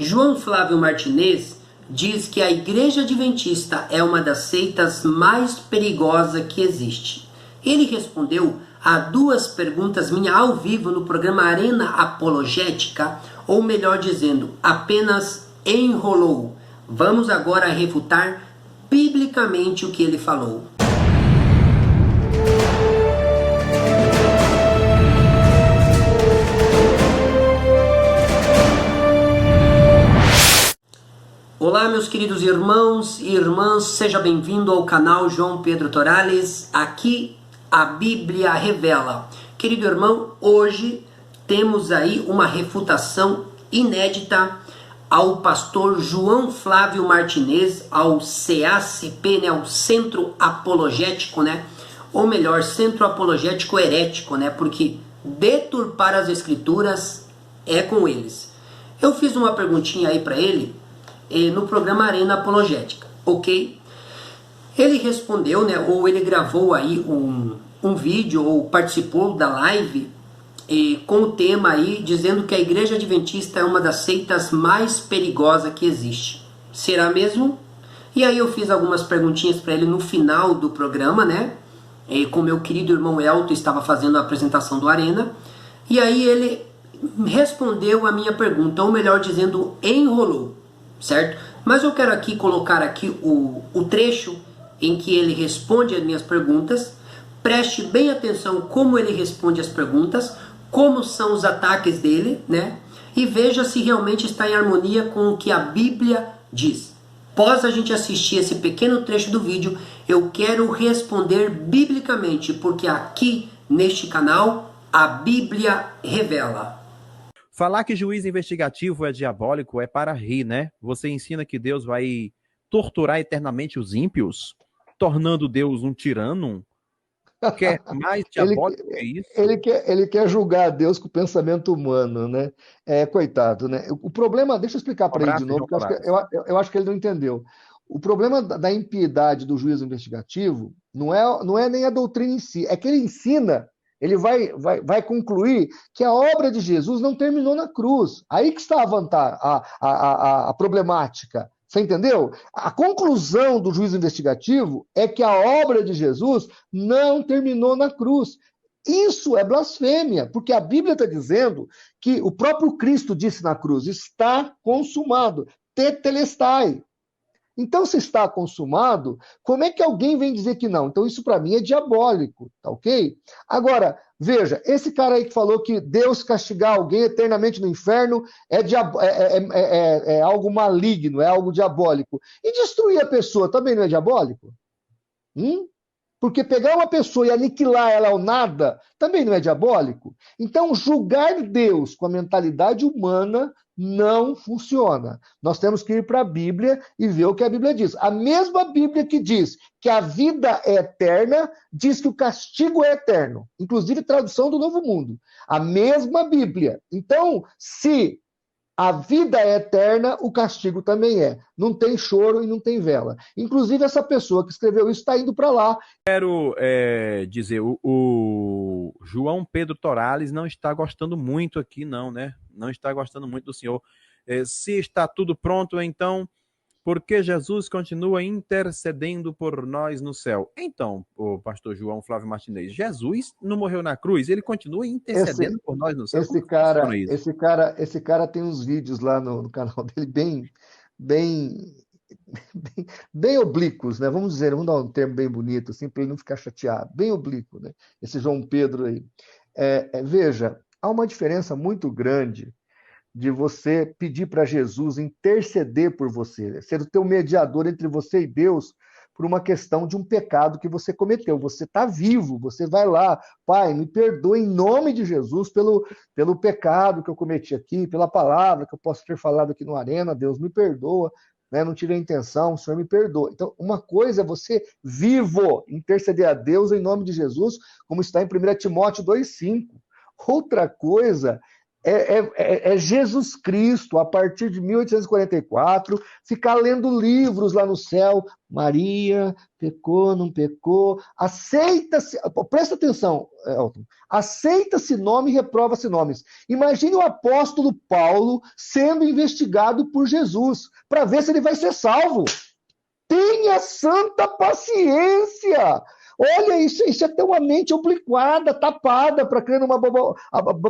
João Flávio Martinez diz que a Igreja Adventista é uma das seitas mais perigosas que existe. Ele respondeu a duas perguntas minhas ao vivo no programa Arena Apologética, ou melhor dizendo, apenas enrolou. Vamos agora refutar biblicamente o que ele falou. Olá, meus queridos irmãos e irmãs, seja bem-vindo ao canal João Pedro Torales. Aqui a Bíblia revela. Querido irmão, hoje temos aí uma refutação inédita ao pastor João Flávio Martinez, ao CACP, né, ao Centro Apologético, né, ou melhor, Centro Apologético Herético, né, porque deturpar as escrituras é com eles. Eu fiz uma perguntinha aí para ele no programa Arena Apologética, ok? Ele respondeu, né, ou ele gravou aí um vídeo, ou participou da live com o tema aí, dizendo que a Igreja Adventista é uma das seitas mais perigosas que existe. Será mesmo? E aí eu fiz algumas perguntinhas para ele no final do programa, né? Com meu querido irmão Elton, estava fazendo a apresentação do Arena, e aí ele respondeu a minha pergunta, ou melhor dizendo, enrolou. Certo? Mas eu quero aqui colocar aqui o trecho em que ele responde as minhas perguntas. Preste bem atenção como ele responde as perguntas, como são os ataques dele, né? E veja se realmente está em harmonia com o que a Bíblia diz. Após a gente assistir esse pequeno trecho do vídeo, eu quero responder biblicamente, porque aqui neste canal a Bíblia revela. Falar que juiz investigativo é diabólico é para rir, né? Você ensina que Deus vai torturar eternamente os ímpios, tornando Deus um tirano? Quer mais diabólico que isso? Ele quer julgar Deus com o pensamento humano, né? Coitado, né? O problema, deixa eu explicar para ele de novo, porque eu acho que ele não entendeu. O problema da impiedade do juízo investigativo não é nem a doutrina em si, é que ele ensina. Ele vai concluir que a obra de Jesus não terminou na cruz. Aí que está a problemática. Você entendeu? A conclusão do juízo investigativo é que a obra de Jesus não terminou na cruz. Isso é blasfêmia, porque a Bíblia está dizendo que o próprio Cristo disse na cruz, está consumado, tetelestai. Então, se está consumado, como é que alguém vem dizer que não? Então, isso para mim é diabólico, tá ok? Agora, veja, esse cara aí que falou que Deus castigar alguém eternamente no inferno é algo maligno, é algo diabólico. E destruir a pessoa também não é diabólico? Porque pegar uma pessoa e aniquilar ela ao nada também não é diabólico? Então, julgar Deus com a mentalidade humana não funciona. Nós temos que ir para a Bíblia e ver o que a Bíblia diz. A mesma Bíblia que diz que a vida é eterna, diz que o castigo é eterno. Inclusive, tradução do Novo Mundo. A mesma Bíblia. Então, se a vida é eterna, o castigo também é. Não tem choro e não tem vela. Inclusive, essa pessoa que escreveu isso está indo para lá. Quero dizer, o João Pedro Torales não está gostando muito aqui, não, né? Não está gostando muito do senhor. Se está tudo pronto, então, por que Jesus continua intercedendo por nós no céu? Então, o pastor João Flávio Martinez, Jesus não morreu na cruz, ele continua intercedendo por nós no céu? Esse cara tem uns vídeos lá no canal dele bem oblíquos, né? Vamos dar um termo bem bonito, assim, para ele não ficar chateado. Bem oblíquo, né? Esse João Pedro aí. Veja, há uma diferença muito grande de você pedir para Jesus interceder por você, ser o teu mediador entre você e Deus por uma questão de um pecado que você cometeu. Você está vivo, você vai lá, Pai, me perdoa em nome de Jesus pelo pecado que eu cometi aqui, pela palavra que eu posso ter falado aqui no Arena, Deus me perdoa, né? Não tive a intenção, o Senhor me perdoa. Então, uma coisa é você vivo interceder a Deus em nome de Jesus, como está em 1 Timóteo 2,5. Outra coisa é Jesus Cristo, a partir de 1844, ficar lendo livros lá no céu. Maria pecou, não pecou, aceita-se, presta atenção, Elton, aceita-se nome e reprova-se nomes. Imagine o apóstolo Paulo sendo investigado por Jesus, para ver se ele vai ser salvo. Tenha santa paciência! Olha, isso é ter uma mente obliquada, tapada, para crer numa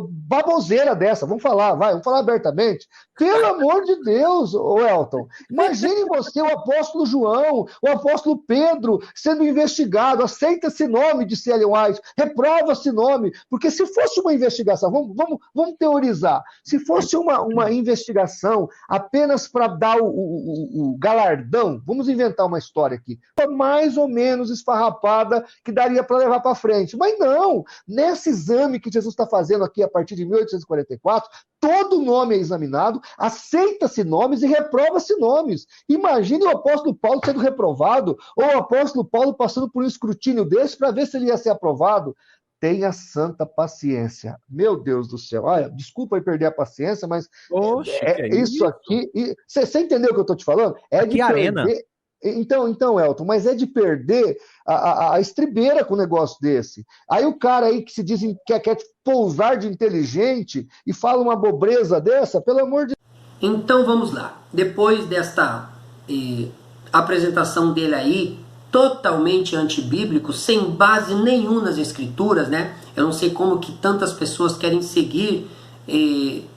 baboseira dessa. Vamos falar abertamente. Pelo amor de Deus, Elton. Imagine você, o apóstolo João, o apóstolo Pedro, sendo investigado. Aceita-se nome, disse Ellen White. Reprova-se nome. Porque se fosse uma investigação, vamos teorizar. Se fosse uma investigação apenas para dar o galardão, vamos inventar uma história aqui, mais ou menos esfarrapada, que daria para levar para frente. Mas não! Nesse exame que Jesus está fazendo aqui a partir de 1844, todo nome é examinado, aceita-se nomes e reprova-se nomes. Imagine o apóstolo Paulo sendo reprovado, ou o apóstolo Paulo passando por um escrutínio desse para ver se ele ia ser aprovado. Tenha santa paciência. Meu Deus do céu. Olha, desculpa aí perder a paciência, mas Oxe, isso aqui... Você entendeu o que eu estou te falando? É de arena. perder... Então, Elton, mas é de perder a estribeira com um negócio desse. Aí o cara aí que se diz quer pousar de inteligente e fala uma bobreza dessa, pelo amor de... Então vamos lá. Depois desta apresentação dele aí, totalmente antibíblico, sem base nenhuma nas escrituras, né? Eu não sei como que tantas pessoas querem seguir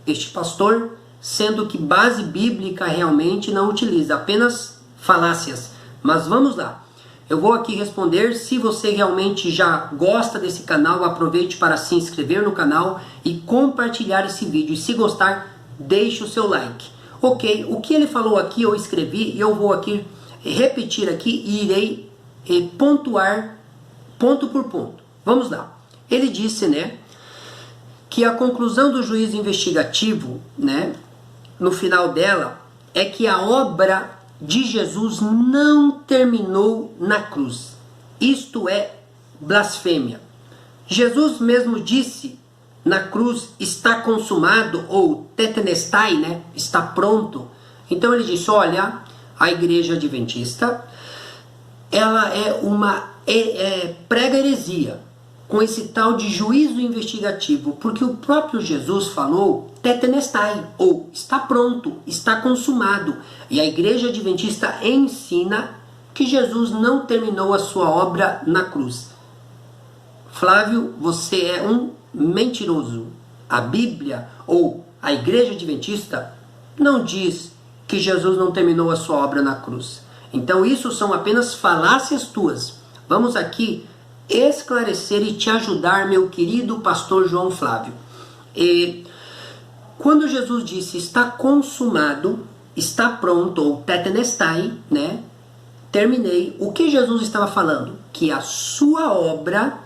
este pastor, sendo que base bíblica realmente não utiliza, apenas falácias. Mas vamos lá. Eu vou aqui responder. Se você realmente já gosta desse canal, aproveite para se inscrever no canal e compartilhar esse vídeo. E se gostar, deixe o seu like. Ok, o que ele falou aqui eu escrevi e eu vou aqui repetir aqui e irei pontuar ponto por ponto. Vamos lá. Ele disse, né, que a conclusão do juízo investigativo, né, no final dela, é que a obra de Jesus não terminou na cruz. Isto é blasfêmia. Jesus mesmo disse na cruz, está consumado, ou tetelestai, né? Está pronto. Então ele disse, olha, a igreja adventista, ela é uma prega heresia, com esse tal de juízo investigativo, porque o próprio Jesus falou tetelestai, ou está pronto, está consumado. E a igreja adventista ensina que Jesus não terminou a sua obra na cruz. Flávio, você é um mentiroso. A Bíblia ou a igreja adventista não diz que Jesus não terminou a sua obra na cruz. Então isso são apenas falácias tuas. Vamos aqui esclarecer e te ajudar, meu querido pastor João Flávio. Quando Jesus disse está consumado, está pronto, ou tetelestai, né? Terminei. O que Jesus estava falando? Que a sua obra,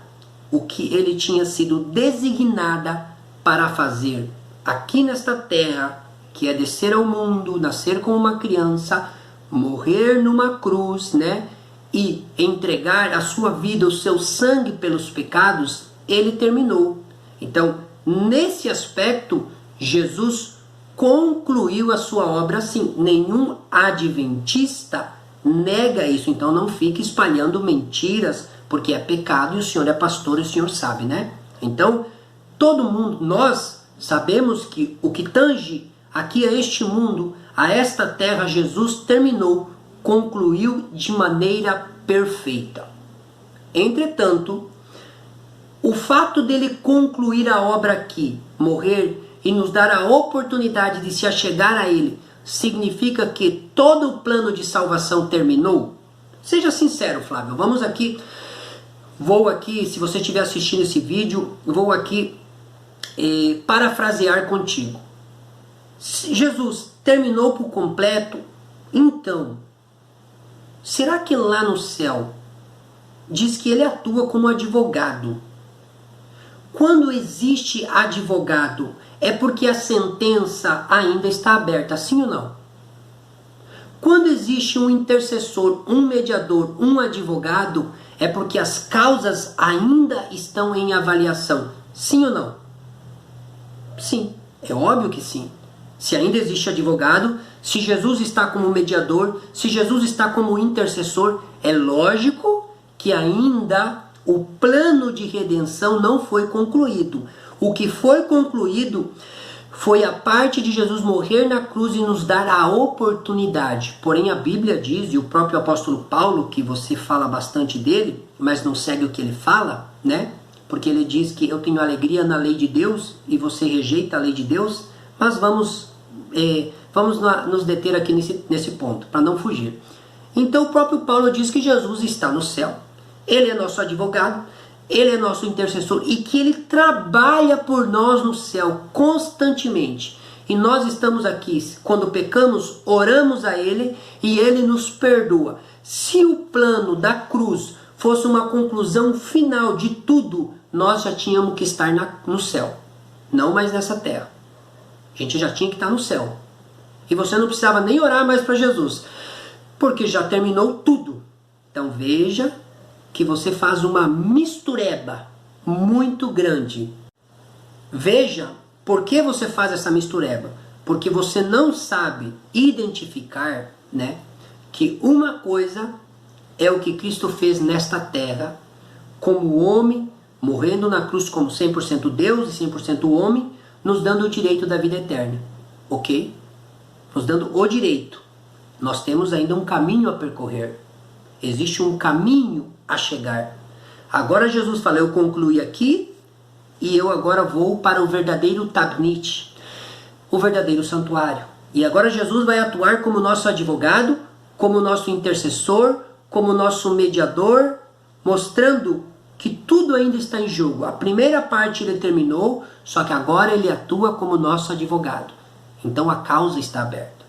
o que ele tinha sido designada para fazer aqui nesta terra, que é descer ao mundo, nascer como uma criança, morrer numa cruz, né? E entregar a sua vida, o seu sangue pelos pecados, ele terminou. Então, nesse aspecto, Jesus concluiu a sua obra assim. Nenhum adventista nega isso. Então não fique espalhando mentiras, porque é pecado e o senhor é pastor e o senhor sabe, né? Então, todo mundo, nós sabemos que o que tange aqui a este mundo, a esta terra, Jesus terminou, concluiu de maneira perfeita. Entretanto, o fato dele concluir a obra aqui, morrer e nos dar a oportunidade de se achegar a ele, significa que todo o plano de salvação terminou? Seja sincero, Flávio. Vamos aqui, se você estiver assistindo esse vídeo, vou aqui parafrasear contigo. Jesus terminou por completo, então, será que lá no céu diz que ele atua como advogado? Quando existe advogado, é porque a sentença ainda está aberta, sim ou não? Quando existe um intercessor, um mediador, um advogado, é porque as causas ainda estão em avaliação, sim ou não? Sim, É óbvio que sim. Se ainda existe advogado, se Jesus está como mediador, se Jesus está como intercessor, é lógico que ainda o plano de redenção não foi concluído. O que foi concluído foi a parte de Jesus morrer na cruz e nos dar a oportunidade. Porém, a Bíblia diz, e o próprio apóstolo Paulo, que você fala bastante dele, mas não segue o que ele fala, né? Porque ele diz que eu tenho alegria na lei de Deus e você rejeita a lei de Deus. Mas vamos nos deter aqui nesse ponto, para não fugir. Então o próprio Paulo diz que Jesus está no céu. Ele é nosso advogado, ele é nosso intercessor e que ele trabalha por nós no céu constantemente. E nós estamos aqui, quando pecamos, oramos a ele e ele nos perdoa. Se o plano da cruz fosse uma conclusão final de tudo, nós já tínhamos que estar no céu, não mais nessa terra. A gente já tinha que estar no céu. E você não precisava nem orar mais para Jesus, porque já terminou tudo. Então veja que você faz uma mistureba muito grande. Veja por que você faz essa mistureba. Porque você não sabe identificar, né, que uma coisa é o que Cristo fez nesta terra, como homem, morrendo na cruz como 100% Deus e 100% homem, nos dando o direito da vida eterna, ok? Nos dando o direito. Nós temos ainda um caminho a percorrer. Existe um caminho a chegar. Agora Jesus fala, eu concluí aqui e eu agora vou para o verdadeiro Tabnit, o verdadeiro santuário. E agora Jesus vai atuar como nosso advogado, como nosso intercessor, como nosso mediador, mostrando que tudo ainda está em jogo. A primeira parte ele terminou, só que agora ele atua como nosso advogado. Então a causa está aberta.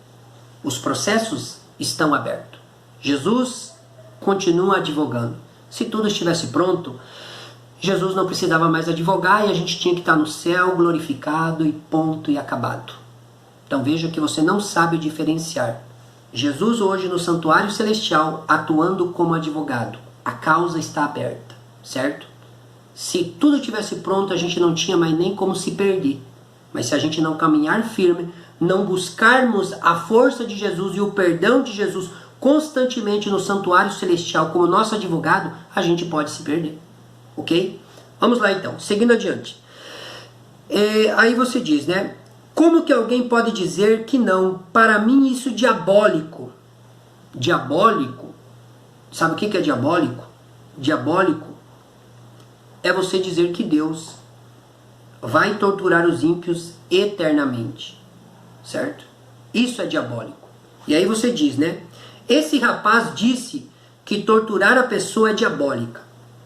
Os processos estão abertos. Jesus continua advogando. Se tudo estivesse pronto, Jesus não precisava mais advogar e a gente tinha que estar no céu glorificado e ponto e acabado. Então veja que você não sabe diferenciar. Jesus hoje no santuário celestial atuando como advogado. A causa está aberta, certo? Se tudo tivesse pronto, a gente não tinha mais nem como se perder. Mas se a gente não caminhar firme, não buscarmos a força de Jesus e o perdão de Jesus constantemente no santuário celestial como nosso advogado, a gente pode se perder. Ok? Vamos lá então, seguindo adiante. Aí você diz, né? Como que alguém pode dizer que não? Para mim isso é diabólico. Diabólico? Sabe o que é diabólico? Diabólico é você dizer que Deus vai torturar os ímpios eternamente. Certo? Isso é diabólico. E aí você diz, né? Esse rapaz disse que torturar a pessoa é diabólica.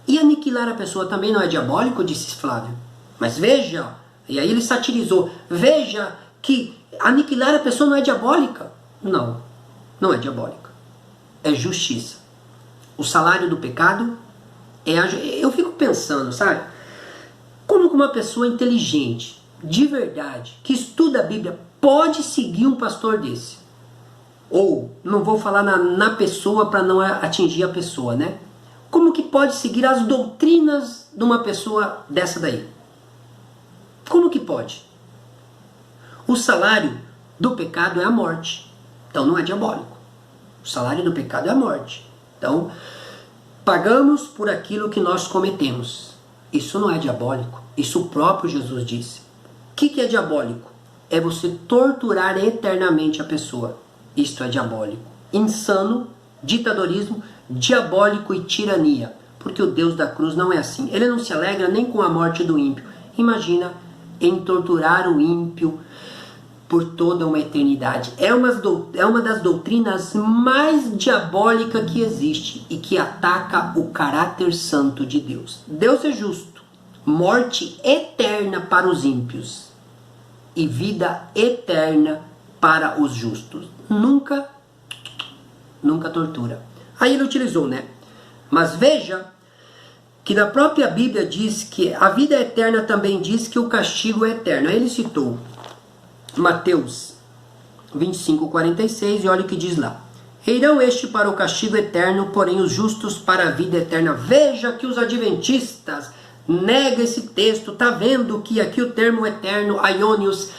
E aniquilar a pessoa também não é diabólico, disse Flávio. Mas veja, e aí ele satirizou, veja que aniquilar a pessoa não é diabólica. Não, não é diabólica. É justiça. O salário do pecado é a... Eu fico pensando, sabe? Como que uma pessoa inteligente, de verdade, que estuda a Bíblia, pode seguir um pastor desse? Ou, não vou falar na pessoa para não atingir a pessoa, né? Como que pode seguir as doutrinas de uma pessoa dessa daí? Como que pode? O salário do pecado é a morte. Então não é diabólico. O salário do pecado é a morte. Então, pagamos por aquilo que nós cometemos. Isso não é diabólico. Isso o próprio Jesus disse. O que é diabólico? É você torturar eternamente a pessoa. Isto é diabólico. Insano, ditadorismo, diabólico e tirania. Porque o Deus da cruz não é assim. Ele não se alegra nem com a morte do ímpio. Imagina em torturar o ímpio por toda uma eternidade. É uma das doutrinas mais diabólicas que existe e que ataca o caráter santo de Deus. Deus é justo. Morte eterna para os ímpios e vida eterna para os justos. Nunca tortura. Aí ele utilizou, né? Mas veja que na própria Bíblia diz que a vida eterna também diz que o castigo é eterno. Aí ele citou Mateus 25:46 e olha o que diz lá. Irão este para o castigo eterno, porém os justos para a vida eterna. Veja que os adventistas negam esse texto. Tá vendo que aqui o termo eterno, aionios,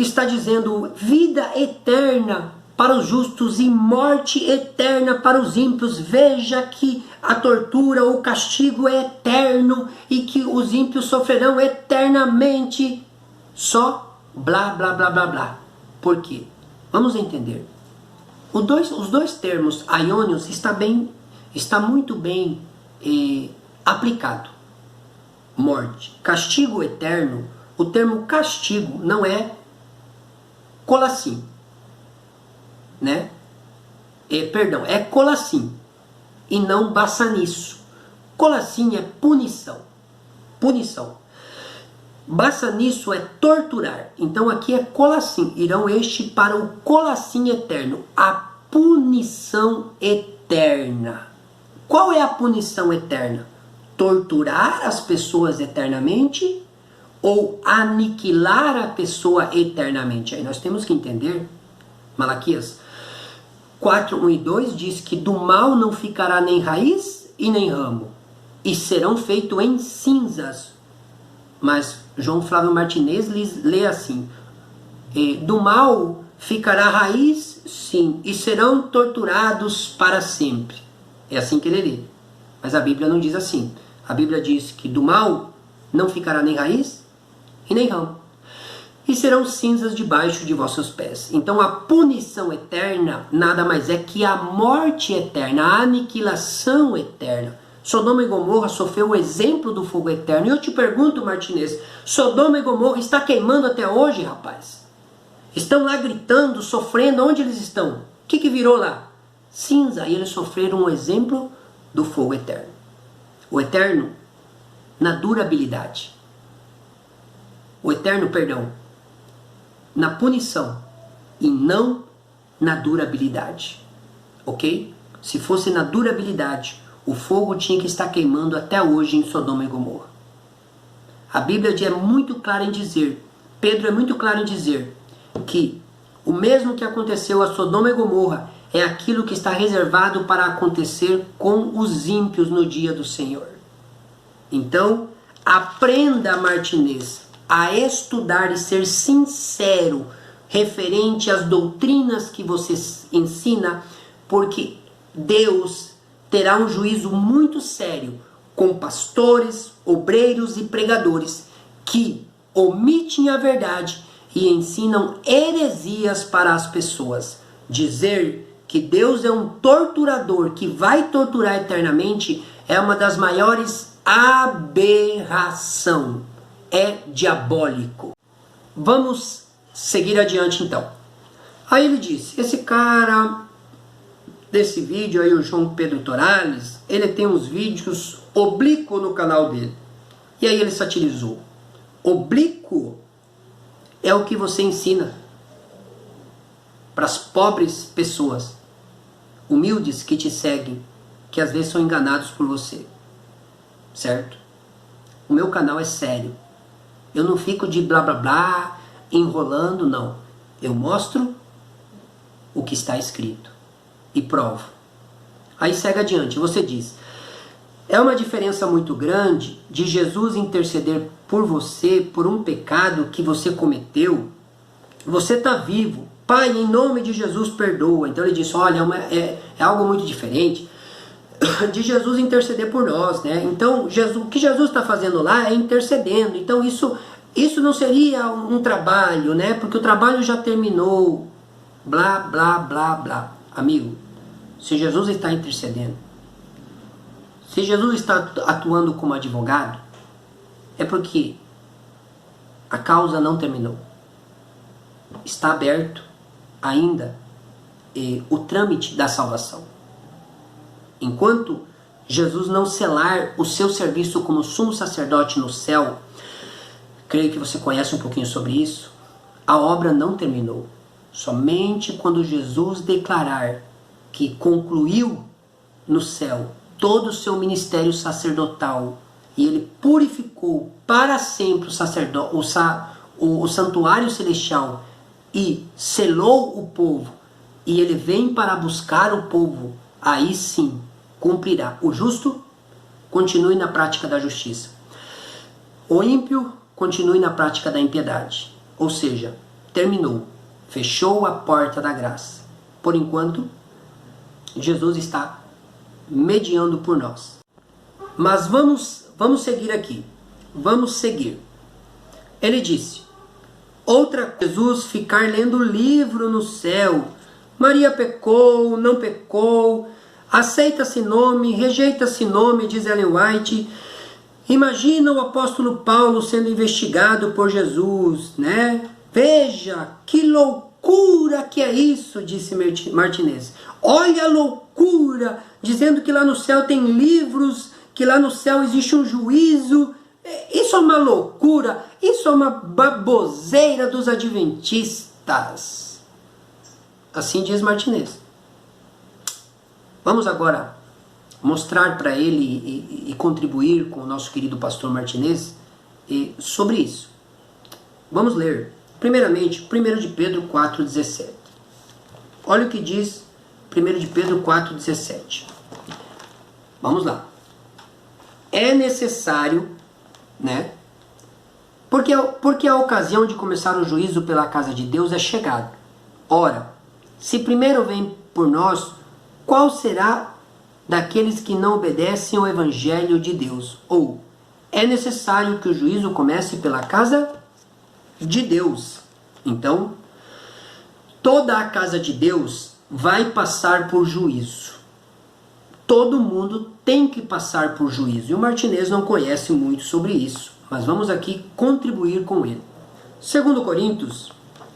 está dizendo vida eterna para os justos e morte eterna para os ímpios. Veja que a tortura ou o castigo é eterno e que os ímpios sofrerão eternamente. Só blá, blá, blá, blá, blá. Por quê? Vamos entender. Os dois termos aionios está muito bem aplicado. Morte, castigo eterno. O termo castigo não é colacim, né? É colacim e não baçaniço. Colacim é punição. Baçaniço é torturar. Então aqui é colacim. Irão para o colacim eterno, a punição eterna. Qual é a punição eterna? Torturar as pessoas eternamente ou aniquilar a pessoa eternamente? Aí nós temos que entender, Malaquias 4, 1 e 2 diz que do mal não ficará nem raiz e nem ramo, e serão feitos em cinzas. Mas João Flávio Martinez lê assim: do mal ficará raiz, sim, e serão torturados para sempre. É assim que ele lê. Mas a Bíblia não diz assim. A Bíblia diz que do mal não ficará nem raiz e nem ramo, e serão cinzas debaixo de vossos pés. Então a punição eterna nada mais é que a morte eterna, a aniquilação eterna. Sodoma e Gomorra sofreu o exemplo do fogo eterno. E eu te pergunto, Martinez, Sodoma e Gomorra está queimando até hoje, rapaz? Estão lá gritando, sofrendo. Onde eles estão? O que virou lá? Cinza. E eles sofreram um exemplo do fogo eterno. O eterno na durabilidade. O eterno, perdão, na punição e não na durabilidade. Ok? Se fosse na durabilidade, o fogo tinha que estar queimando até hoje em Sodoma e Gomorra. A Bíblia é muito clara em dizer, Pedro é muito claro em dizer, que o mesmo que aconteceu a Sodoma e Gomorra é aquilo que está reservado para acontecer com os ímpios no dia do Senhor. Então, aprenda, Martinez, a estudar e ser sincero referente às doutrinas que você ensina, porque Deus terá um juízo muito sério com pastores, obreiros e pregadores que omitem a verdade e ensinam heresias para as pessoas. Dizer que Deus é um torturador que vai torturar eternamente é uma das maiores aberrações. É diabólico. Vamos seguir adiante então. Aí ele disse, esse cara desse vídeo aí, o João Pedro Torales, ele tem uns vídeos oblíquo no canal dele. E aí ele satirizou. Oblíquo é o que você ensina para as pobres pessoas, humildes que te seguem, que às vezes são enganados por você. Certo? O meu canal é sério. Eu não fico de blá blá blá, enrolando, não. Eu mostro o que está escrito e provo. Aí segue adiante, você diz, é uma diferença muito grande de Jesus interceder por você, por um pecado que você cometeu. Você está vivo. Pai, em nome de Jesus, perdoa. Então ele disse, olha, é algo muito diferente de Jesus interceder por nós, né? Então, o que Jesus está fazendo lá é intercedendo. Então, isso não seria um trabalho, né? Porque o trabalho já terminou. Blá, blá, blá, blá. Amigo, se Jesus está intercedendo, se Jesus está atuando como advogado, é porque a causa não terminou. Está aberto ainda o trâmite da salvação. Enquanto Jesus não selar o seu serviço como sumo sacerdote no céu, creio que você conhece um pouquinho sobre isso, a obra não terminou. Somente quando Jesus declarar que concluiu no céu todo o seu ministério sacerdotal e ele purificou para sempre o santuário celestial e selou o povo, e ele vem para buscar o povo, aí sim cumprirá. O justo continue na prática da justiça. O ímpio continue na prática da impiedade. Ou seja, terminou. Fechou a porta da graça. Por enquanto, Jesus está mediando por nós. Mas vamos seguir aqui. Vamos seguir. Ele disse: outra, Jesus ficar lendo livro no céu. Maria pecou, não pecou, aceita-se nome, rejeita-se nome, diz Ellen White. Imagina o apóstolo Paulo sendo investigado por Jesus, né? Veja, que loucura que é isso, disse Martinez. Olha a loucura, dizendo que lá no céu tem livros, que lá no céu existe um juízo. Isso é uma loucura, isso é uma baboseira dos adventistas. Assim diz Martinez. Vamos agora mostrar para ele e contribuir com o nosso querido pastor Martinez sobre isso. Vamos ler, primeiramente, 1 de Pedro 4,17. Olha o que diz 1 de Pedro 4,17. Vamos lá. É necessário, né? Porque a ocasião de começar o juízo pela casa de Deus é chegada. Ora, se primeiro vem por nós, qual será daqueles que não obedecem ao evangelho de Deus? Ou, é necessário que o juízo comece pela casa de Deus. Então, toda a casa de Deus vai passar por juízo. Todo mundo tem que passar por juízo. E o Martinez não conhece muito sobre isso, mas vamos aqui contribuir com ele. 2 Coríntios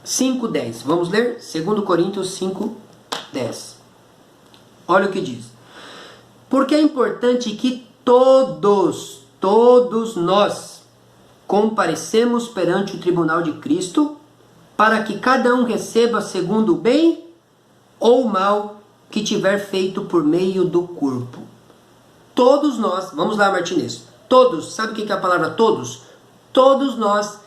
5:10. Vamos ler? 2 Coríntios 5:10. Olha o que diz. Porque é importante que todos nós comparecemos perante o tribunal de Cristo, para que cada um receba segundo o bem ou o mal que tiver feito por meio do corpo. Todos nós, vamos lá, Martinez, todos, sabe o que é a palavra todos? Todos nós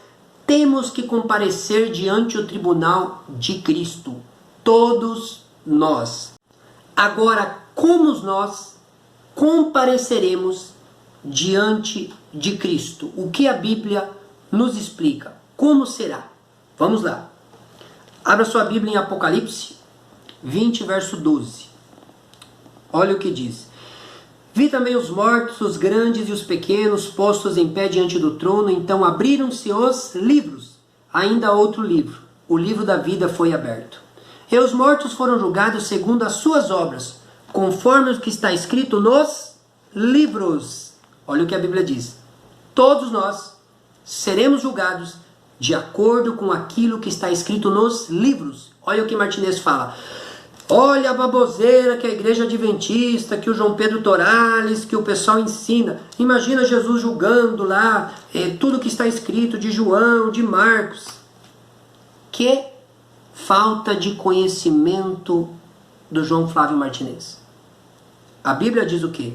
temos que comparecer diante do tribunal de Cristo. Todos nós. Agora, como nós compareceremos diante de Cristo? O que a Bíblia nos explica? Como será? Vamos lá. Abra sua Bíblia em Apocalipse 20, verso 12. Olha o que diz. Vi também os mortos, os grandes e os pequenos, postos em pé diante do trono. Então abriram-se os livros. Ainda outro livro. O livro da vida foi aberto. E os mortos foram julgados segundo as suas obras, conforme o que está escrito nos livros. Olha o que a Bíblia diz. Todos nós seremos julgados de acordo com aquilo que está escrito nos livros. Olha o que Martinez fala. Olha a baboseira que a igreja adventista, que o João Pedro Torales, que o pessoal ensina. Imagina Jesus julgando lá tudo que está escrito de João, de Marcos. Que falta de conhecimento do João Flávio Martinez. A Bíblia diz o quê?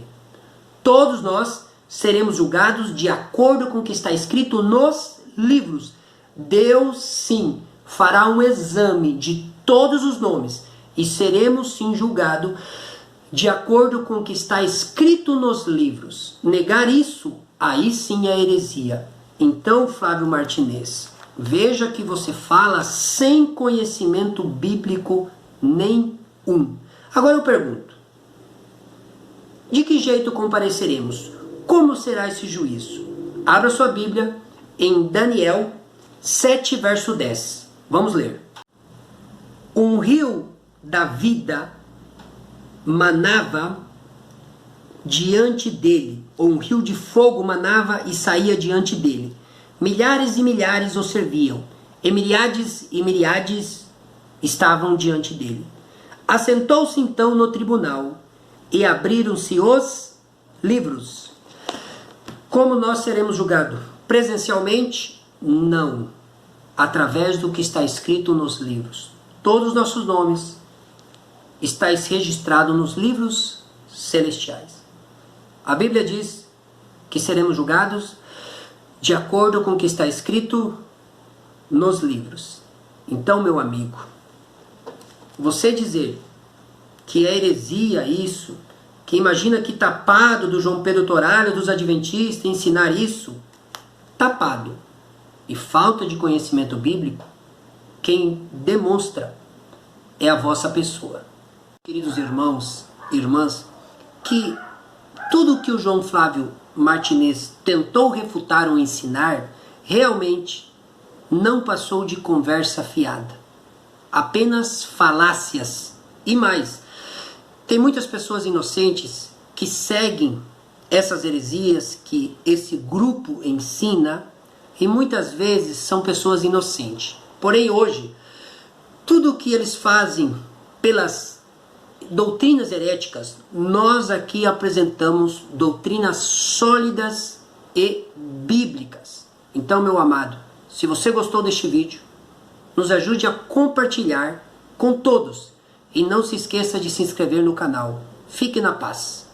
Todos nós seremos julgados de acordo com o que está escrito nos livros. Deus, sim, fará um exame de todos os nomes e seremos, sim, julgados de acordo com o que está escrito nos livros. Negar isso, aí sim é heresia. Então, Flávio Martinez, veja que você fala sem conhecimento bíblico nenhum. Agora eu pergunto, de que jeito compareceremos? Como será esse juízo? Abra sua Bíblia em Daniel 7, verso 10. Vamos ler. Um rio da vida manava diante dele, ou um rio de fogo manava e saía diante dele. Milhares e milhares o serviam, e miríades estavam diante dele. Assentou-se então no tribunal, e abriram-se os livros. Como nós seremos julgados? Presencialmente? Não. Através do que está escrito nos livros. Todos os nossos nomes estão registrados nos livros celestiais. A Bíblia diz que seremos julgados de acordo com o que está escrito nos livros. Então, meu amigo, você dizer que é heresia isso, que imagina que tapado do João Pedro Torales, dos adventistas, ensinar isso, tapado e falta de conhecimento bíblico, quem demonstra é a vossa pessoa. Queridos irmãos e irmãs, que tudo que o João Flávio Martinez tentou refutar ou ensinar, realmente não passou de conversa fiada. Apenas falácias. E mais, tem muitas pessoas inocentes que seguem essas heresias que esse grupo ensina, e muitas vezes são pessoas inocentes. Porém, hoje, tudo o que eles fazem pelas doutrinas heréticas, nós aqui apresentamos doutrinas sólidas e bíblicas. Então, meu amado, se você gostou deste vídeo, nos ajude a compartilhar com todos e não se esqueça de se inscrever no canal. Fique na paz.